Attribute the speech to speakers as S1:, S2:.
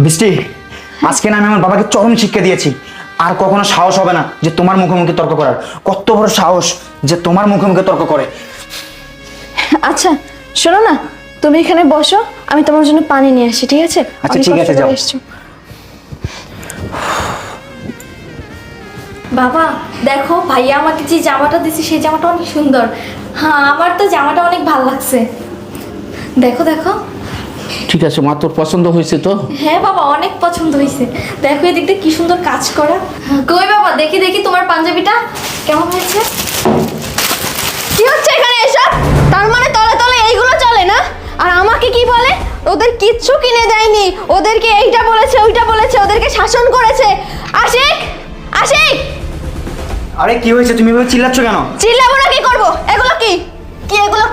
S1: বৃষ্টি, আজকে না আমি আমার বাবাকে চরম শিক্ষা দিয়েছি। আর কখনো সাহস হবে না যে তোমার মুখোমুখি তর্ক করার। কত বড় সাহস যে তোমার মুখোমুখি তর্ক করে।
S2: আচ্ছা শোনো না, তুমি এখানে বসো, আমি তোমার জন্য পানি নিয়ে আসি, ঠিক আছে?
S1: আচ্ছা,
S2: অনেক
S1: ঠিক
S2: কষ্ট
S1: আছে,
S2: করে
S1: যাও।
S2: এসছো। বাবা দেখো, ভাইয়া আমাকে যে জামাটা দিছে সেই জামাটা অনেক সুন্দর। হ্যাঁ, আমার তো জামাটা অনেক ভালো লাগছে। দেখো দেখো।
S3: ঠিক আছে মা, তোর পছন্দ হয়েছে তো?
S2: হ্যাঁ বাবা, অনেক পছন্দ হয়েছে। দেখো এদিকটা কি সুন্দর কাজ করা। কই বাবা, দেখি দেখি তোমার পাঞ্জাবিটা কেমন হয়েছে। কি হচ্ছে এখানে এসব? তার মানে তলে তলে এইগুলো চলে না? আর আমাকে কি বলে? ওদের কিচ্ছু কিনে দেয়নি, ওদেরকে এইটা বলেছে ওইটা বলেছে, ওদেরকে শাসন করেছে। আশিক, আশিক!
S1: আরে কি হয়েছে, তুমি এভাবে চিল্লাচ্ছ কেন?
S2: চিল্লাবো না, কি করবো? এগুলো কি? কি এগুলো?